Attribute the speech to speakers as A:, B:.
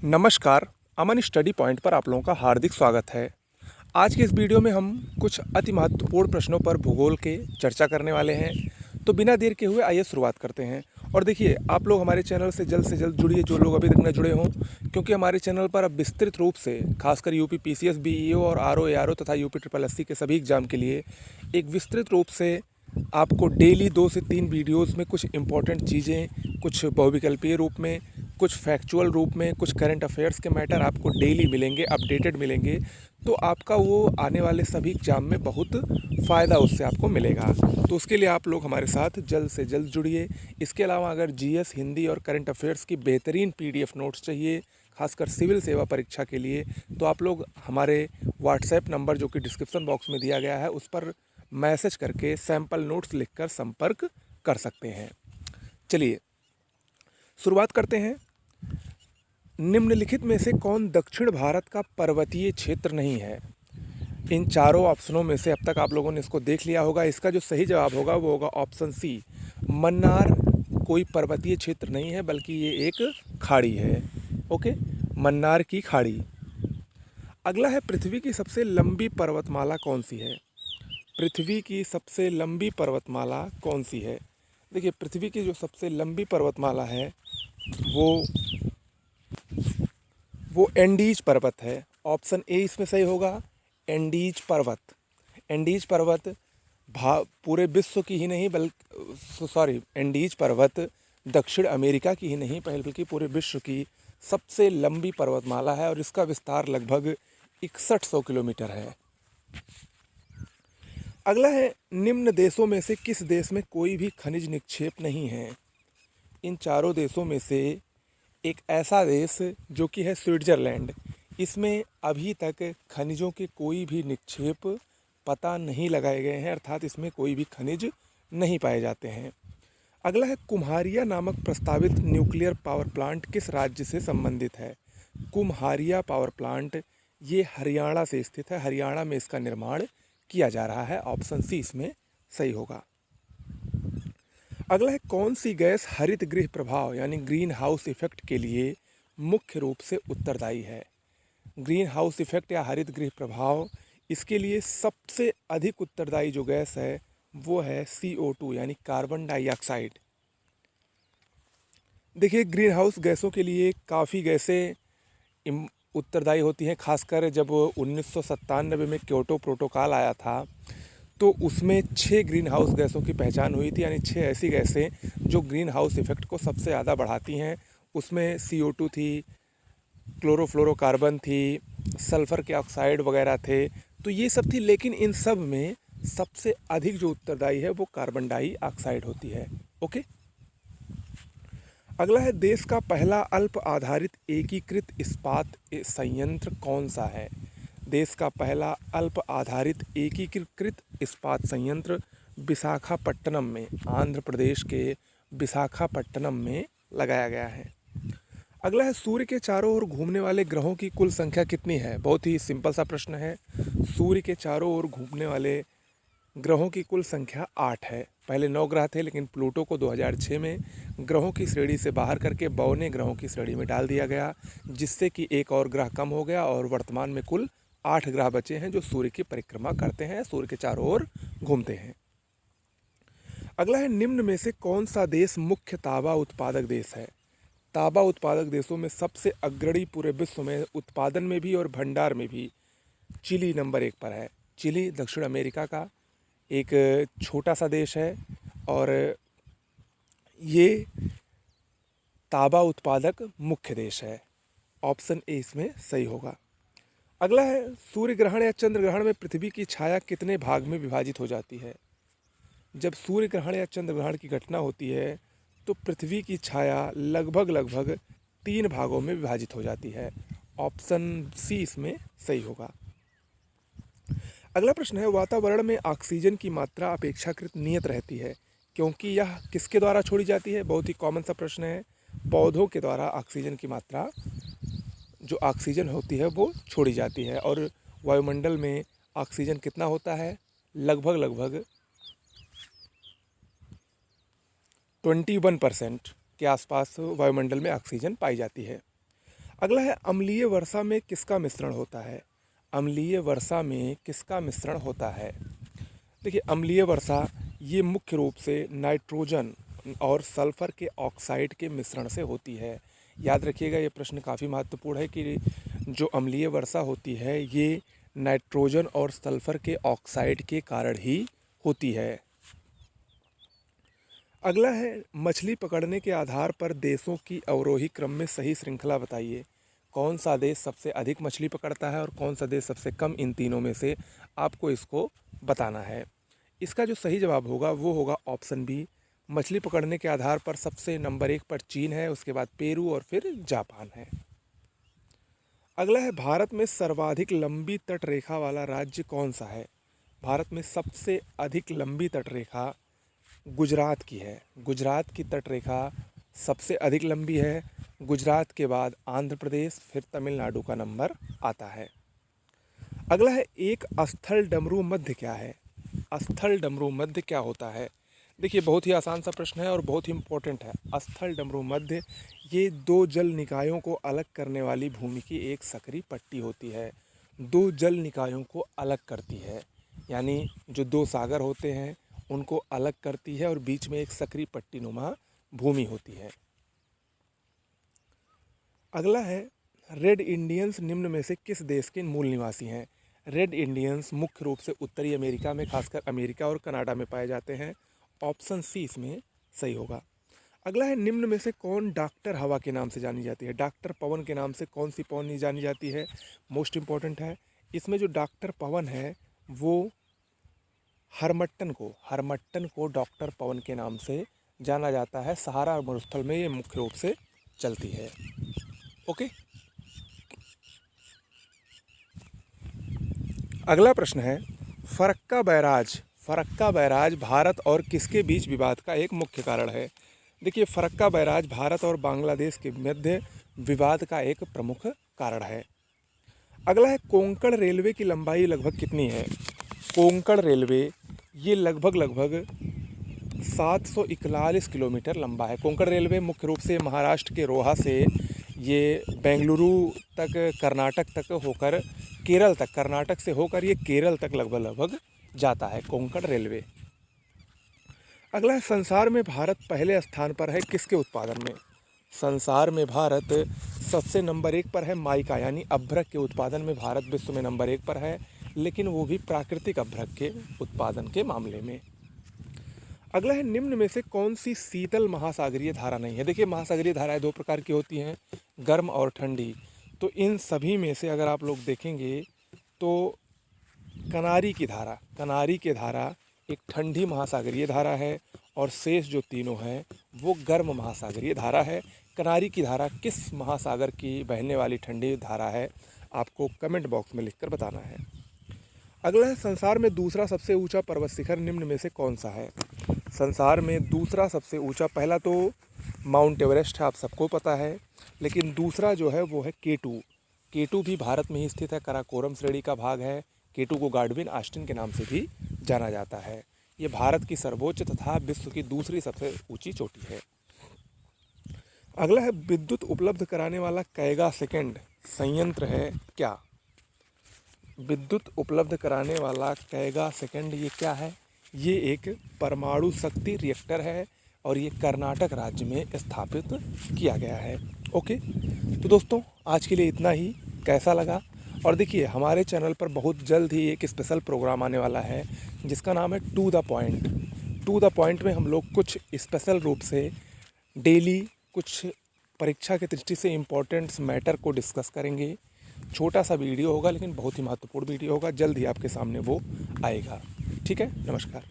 A: नमस्कार। अमन study point पर आप लोगों का हार्दिक स्वागत है। आज के इस वीडियो में हम कुछ अति महत्वपूर्ण प्रश्नों पर भूगोल के चर्चा करने वाले हैं। तो बिना देर के हुए आइए शुरुआत करते हैं। और देखिए, आप लोग हमारे चैनल से जल्द जुड़िए, जो लोग अभी तक न जुड़े हों, क्योंकि हमारे चैनल पर अब विस्तृत रूप से खासकर यूपी पीसीएस बीईओ और आरओ एआरओ तथा यूपी ट्रिपल एससी के सभी एग्जाम के लिए एक विस्तृत रूप से आपको डेली 2 से 3 वीडियोस में कुछ इंपॉर्टेंट चीज़ें, कुछ बहुविकल्पीय रूप में, कुछ फैक्चुअल रूप में, कुछ करंट अफेयर्स के मैटर आपको डेली मिलेंगे, अपडेटेड मिलेंगे। तो आपका वो आने वाले सभी एग्जाम में बहुत फ़ायदा उससे आपको मिलेगा। तो उसके लिए आप लोग हमारे साथ जल्द से जल्द जुड़िए। इसके अलावा अगर जीएस, हिंदी और करंट अफेयर्स की बेहतरीन पीडीएफ नोट्स चाहिए, खासकर सिविल सेवा परीक्षा के लिए, तो आप लोग हमारे व्हाट्सएप नंबर, जो कि डिस्क्रिप्शन बॉक्स में दिया गया है, उस पर मैसेज करके सैंपल नोट्स लिखकर संपर्क कर सकते हैं। चलिए शुरुआत करते हैं। निम्नलिखित में से कौन दक्षिण भारत का पर्वतीय क्षेत्र नहीं है? इन चारों ऑप्शनों में से अब तक आप लोगों ने इसको देख लिया होगा। इसका जो सही जवाब होगा वो होगा ऑप्शन सी, मन्नार कोई पर्वतीय क्षेत्र नहीं है, बल्कि ये एक खाड़ी है। ओके, मन्नार की खाड़ी। अगला है, पृथ्वी की सबसे लंबी पर्वतमाला कौन सी है? पृथ्वी की सबसे लंबी पर्वतमाला कौन सी है? देखिए, पृथ्वी की जो सबसे लंबी पर्वतमाला है वो एंडीज पर्वत है। ऑप्शन ए इसमें सही होगा, एंडीज पर्वत। एंडीज पर्वत पूरे विश्व की ही नहीं, एंडीज पर्वत दक्षिण अमेरिका की ही नहीं, बल्कि पूरे विश्व की सबसे लंबी पर्वतमाला है और इसका विस्तार लगभग 6100 किलोमीटर है। अगला है, निम्न देशों में से किस देश में कोई भी खनिज निक्षेप नहीं है? इन चारों देशों में से एक ऐसा देश जो कि है स्विट्ज़रलैंड, इसमें अभी तक खनिजों के कोई भी निक्षेप पता नहीं लगाए गए हैं, अर्थात इसमें कोई भी खनिज नहीं पाए जाते हैं। अगला है, कुम्हारिया नामक प्रस्तावित न्यूक्लियर पावर प्लांट किस राज्य से संबंधित है? कुम्हारिया पावर प्लांट ये हरियाणा से स्थित है। हरियाणा में इसका निर्माण किया जा रहा है। ऑप्शन सी इसमें सही होगा। अगला है, कौन सी गैस हरित गृह प्रभाव यानी ग्रीन हाउस इफेक्ट के लिए मुख्य रूप से उत्तरदायी है? ग्रीन हाउस इफेक्ट या हरित गृह प्रभाव, इसके लिए सबसे अधिक उत्तरदायी जो गैस है वो है CO2 यानी कार्बन डाइऑक्साइड। देखिए, ग्रीन हाउस गैसों के लिए काफ़ी गैसें उत्तरदायी होती हैं। खासकर जब 1997 में क्योटो प्रोटोकॉल आया था, तो उसमें 6 ग्रीन हाउस गैसों की पहचान हुई थी, यानी 6 ऐसी गैसें जो ग्रीन हाउस इफेक्ट को सबसे ज़्यादा बढ़ाती हैं। उसमें CO2 थी, क्लोरोफ्लोरोकार्बन थी, सल्फ़र के ऑक्साइड वगैरह थे, तो ये सब थी। लेकिन इन सब में सबसे अधिक जो उत्तरदायी है वो कार्बन डाइऑक्साइड होती है। ओके, अगला है, देश का पहला अल्प आधारित एकीकृत इस्पात संयंत्र कौन सा है? देश का पहला अल्प आधारित एकीकृत इस्पात संयंत्र विशाखापट्टनम में, आंध्र प्रदेश के विशाखापट्टनम में लगाया गया है। अगला है, सूर्य के चारों ओर घूमने वाले ग्रहों की कुल संख्या कितनी है? बहुत ही सिंपल सा प्रश्न है। सूर्य के चारों ओर घूमने वाले ग्रहों की कुल संख्या 8 है। पहले 9 ग्रह थे, लेकिन प्लूटो को 2006 में ग्रहों की श्रेणी से बाहर करके 52 ग्रहों की श्रेणी में डाल दिया गया, जिससे कि एक और ग्रह कम हो गया और वर्तमान में कुल 8 ग्रह बचे हैं जो सूर्य की परिक्रमा करते हैं, सूर्य के चारों ओर घूमते हैं। अगला है, निम्न में से कौन सा देश मुख्य तांबा उत्पादक देश है? तांबा उत्पादक देशों में सबसे अग्रणी पूरे विश्व में उत्पादन में भी और भंडार में भी चिली नंबर 1 पर है। चिली दक्षिण अमेरिका का एक छोटा सा देश है और ये तांबा उत्पादक मुख्य देश है। ऑप्शन ए इसमें सही होगा। अगला है, सूर्य ग्रहण या चंद्र ग्रहण में पृथ्वी की छाया कितने भाग में विभाजित हो जाती है? जब सूर्य ग्रहण या चंद्र ग्रहण की घटना होती है तो पृथ्वी की छाया लगभग 3 भागों में विभाजित हो जाती है। ऑप्शन सी इसमें सही होगा। अगला प्रश्न है, वातावरण में ऑक्सीजन की मात्रा अपेक्षाकृत नियत रहती है, क्योंकि यह किसके द्वारा छोड़ी जाती है? बहुत ही कॉमन सा प्रश्न है। पौधों के द्वारा ऑक्सीजन की मात्रा, जो ऑक्सीजन होती है वो छोड़ी जाती है। और वायुमंडल में ऑक्सीजन कितना होता है? लगभग 21% के आसपास वायुमंडल में ऑक्सीजन पाई जाती है। अगला है अम्लीय वर्षा में किसका मिश्रण होता है? अम्लीय वर्षा में किसका मिश्रण होता है? देखिए, अम्लीय वर्षा ये मुख्य रूप से नाइट्रोजन और सल्फर के ऑक्साइड के मिश्रण से होती है। याद रखिएगा, ये प्रश्न काफ़ी महत्वपूर्ण है कि जो अम्लीय वर्षा होती है ये नाइट्रोजन और सल्फर के ऑक्साइड के कारण ही होती है। अगला है मछली पकड़ने के आधार पर देशों की अवरोही क्रम में सही श्रृंखला बताइए। कौन सा देश सबसे अधिक मछली पकड़ता है और कौन सा देश सबसे कम, इन तीनों में से आपको इसको बताना है। इसका जो सही जवाब होगा वो होगा ऑप्शन बी। मछली पकड़ने के आधार पर सबसे नंबर 1 पर चीन है, उसके बाद पेरू और फिर जापान है। अगला है भारत में सर्वाधिक लंबी तटरेखा वाला राज्य कौन सा है? भारत में सबसे अधिक लंबी तटरेखा गुजरात की है। गुजरात की तटरेखा सबसे अधिक लंबी है। गुजरात के बाद आंध्र प्रदेश, फिर तमिलनाडु का नंबर आता है। अगला है एक स्थल डमरू मध्य क्या है? स्थल डमरू मध्य क्या होता है? देखिए, बहुत ही आसान सा प्रश्न है और बहुत ही इम्पोर्टेंट है। स्थल डमरू मध्य ये दो जल निकायों को अलग करने वाली भूमि की एक सकरी पट्टी होती है। दो जल निकायों को अलग करती है, यानी जो दो सागर होते हैं उनको अलग करती है और बीच में एक सकरी पट्टी नुमा भूमि होती है। अगला है रेड इंडियंस निम्न में से किस देश के मूल निवासी हैं? रेड इंडियंस मुख्य रूप से उत्तरी अमेरिका में, खासकर अमेरिका और कनाडा में पाए जाते हैं। ऑप्शन सी इसमें सही होगा। अगला है निम्न में से कौन डॉक्टर हवा के नाम से जानी जाती है? डॉक्टर पवन के नाम से कौन सी पवन जानी जाती है? मोस्ट इम्पॉर्टेंट है। इसमें जो डॉक्टर पवन है वो हरमट्टन को डॉक्टर पवन के नाम से जाना जाता है। सहारा मरुस्थल में ये मुख्य रूप से चलती है। ओके, अगला प्रश्न है फरक्का बैराज भारत और किसके बीच विवाद का एक मुख्य कारण है? देखिए, फरक्का बैराज भारत और बांग्लादेश के मध्य विवाद का एक प्रमुख कारण है। अगला है कोंकण रेलवे की लंबाई लगभग कितनी है? कोंकण रेलवे ये लगभग 741 किलोमीटर लंबा है। कोंकण रेलवे मुख्य रूप से महाराष्ट्र के रोहा से ये बेंगलुरु तक, कर्नाटक तक होकर केरल तक, कर्नाटक से होकर ये केरल तक लगभग जाता है कोंकण रेलवे। अगला है संसार में भारत पहले स्थान पर है किसके उत्पादन में? संसार में भारत सबसे नंबर 1 पर है माइका यानी अभ्रक के उत्पादन में भारत विश्व में नंबर 1 पर है, लेकिन वो भी प्राकृतिक अभ्रक के उत्पादन के मामले में। अगला है निम्न में से कौन सी शीतल महासागरीय धारा नहीं है? देखिए, महासागरीय धाराएं दो प्रकार की होती हैं, गर्म और ठंडी। तो इन सभी में से अगर आप लोग देखेंगे तो कनारी की धारा एक ठंडी महासागरीय धारा है और शेष जो तीनों हैं वो गर्म महासागरीय धारा है। कनारी की धारा किस महासागर की बहने वाली ठंडी धारा है, आपको कमेंट बॉक्स में लिखकर बताना है। अगला है संसार में दूसरा सबसे ऊंचा पर्वत शिखर निम्न में से कौन सा है? संसार में दूसरा सबसे ऊंचा, पहला तो माउंट एवरेस्ट है, आप सबको पता है, लेकिन दूसरा जो है वो है केटू। केटू भी भारत में ही स्थित है, काराकोरम श्रेणी का भाग है। केटू को गाडविन आस्टिन के नाम से भी जाना जाता है। ये भारत की सर्वोच्च तथा विश्व की दूसरी सबसे ऊंची चोटी है। अगला है विद्युत उपलब्ध कराने वाला कैगा सेकंड संयंत्र है क्या? विद्युत उपलब्ध कराने वाला कैगा सेकंड ये क्या है? ये एक परमाणु शक्ति रिएक्टर है और ये कर्नाटक राज्य में स्थापित किया गया है। ओके, तो दोस्तों आज के लिए इतना ही। कैसा लगा? और देखिए, हमारे चैनल पर बहुत जल्द ही एक स्पेशल प्रोग्राम आने वाला है जिसका नाम है to the point. To the point में हम लोग कुछ स्पेशल रूप से डेली कुछ परीक्षा की दृष्टि से इम्पोर्टेंट मैटर को डिस्कस करेंगे। छोटा सा वीडियो होगा लेकिन बहुत ही महत्वपूर्ण वीडियो होगा, जल्द ही आपके सामने वो आएगा। ठीक है, नमस्कार।